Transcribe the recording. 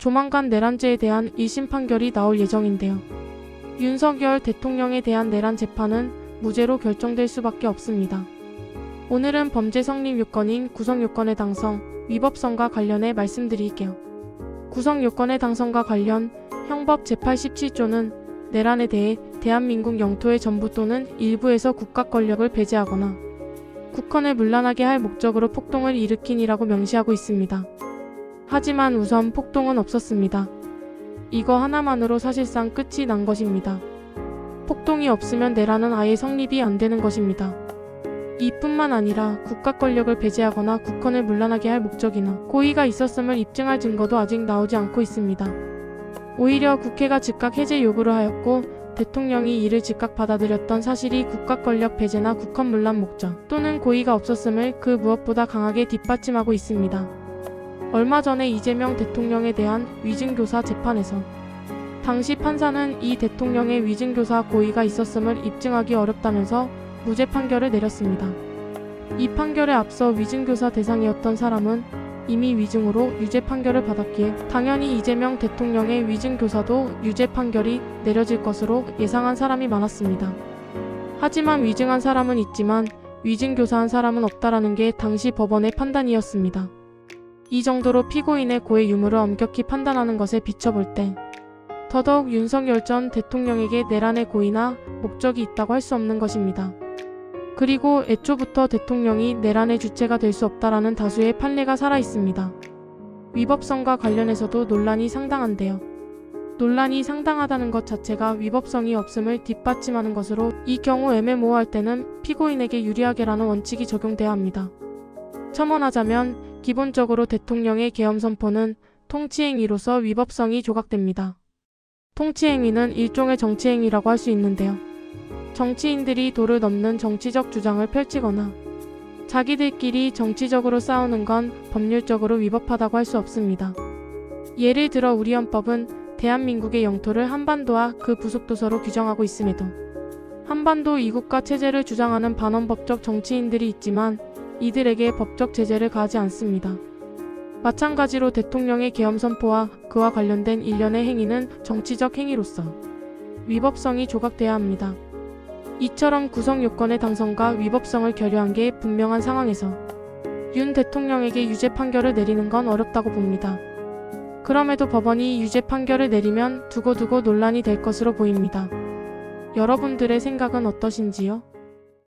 조만간 내란죄에 대한 1심 판결이 나올 예정인데요. 윤석열 대통령에 대한 내란 재판은 무죄로 결정될 수밖에 없습니다. 오늘은 범죄 성립 요건인 구성요건의 당성, 위법성과 관련해 말씀드릴게요. 구성요건의 당성과 관련 형법 제87조는 내란에 대해 대한민국 영토의 전부 또는 일부에서 국가 권력을 배제하거나 국헌을 문란하게 할 목적으로 폭동을 일으킨이라고 명시하고 있습니다. 하지만 우선 폭동은 없었습니다. 이거 하나만으로 사실상 끝이 난 것입니다. 폭동이 없으면 내란은 아예 성립이 안 되는 것입니다. 이뿐만 아니라 국가 권력을 배제하거나 국헌을 문란하게 할 목적이나 고의가 있었음을 입증할 증거도 아직 나오지 않고 있습니다. 오히려 국회가 즉각 해제 요구를 하였고 대통령이 이를 즉각 받아들였던 사실이 국가 권력 배제나 국헌 문란 목적 또는 고의가 없었음을 그 무엇보다 강하게 뒷받침하고 있습니다. 얼마 전에 이재명 대통령에 대한 위증교사 재판에서 당시 판사는 이 대통령의 위증교사 고의가 있었음을 입증하기 어렵다면서 무죄 판결을 내렸습니다. 이 판결에 앞서 위증교사 대상이었던 사람은 이미 위증으로 유죄 판결을 받았기에 당연히 이재명 대통령의 위증교사도 유죄 판결이 내려질 것으로 예상한 사람이 많았습니다. 하지만 위증한 사람은 있지만 위증교사한 사람은 없다라는 게 당시 법원의 판단이었습니다. 이 정도로 피고인의 고의 유무를 엄격히 판단하는 것에 비춰볼 때 더더욱 윤석열 전 대통령에게 내란의 고의나 목적이 있다고 할 수 없는 것입니다. 그리고 애초부터 대통령이 내란의 주체가 될 수 없다라는 다수의 판례가 살아있습니다. 위법성과 관련해서도 논란이 상당한데요. 논란이 상당하다는 것 자체가 위법성이 없음을 뒷받침하는 것으로 이 경우 애매모호할 때는 피고인에게 유리하게라는 원칙이 적용돼야 합니다. 첨언하자면 기본적으로 대통령의 계엄 선포는 통치행위로서 위법성이 조각됩니다. 통치행위는 일종의 정치행위라고 할 수 있는데요. 정치인들이 도를 넘는 정치적 주장을 펼치거나 자기들끼리 정치적으로 싸우는 건 법률적으로 위법하다고 할 수 없습니다. 예를 들어 우리 헌법은 대한민국의 영토를 한반도와 그 부속도서로 규정하고 있음에도 한반도 이국가 체제를 주장하는 반헌법적 정치인들이 있지만 이들에게 법적 제재를 가하지 않습니다. 마찬가지로 대통령의 계엄 선포와 그와 관련된 일련의 행위는 정치적 행위로서 위법성이 조각돼야 합니다. 이처럼 구성 요건의 당성과 위법성을 결여한 게 분명한 상황에서 윤 대통령에게 유죄 판결을 내리는 건 어렵다고 봅니다. 그럼에도 법원이 유죄 판결을 내리면 두고두고 논란이 될 것으로 보입니다. 여러분들의 생각은 어떠신지요?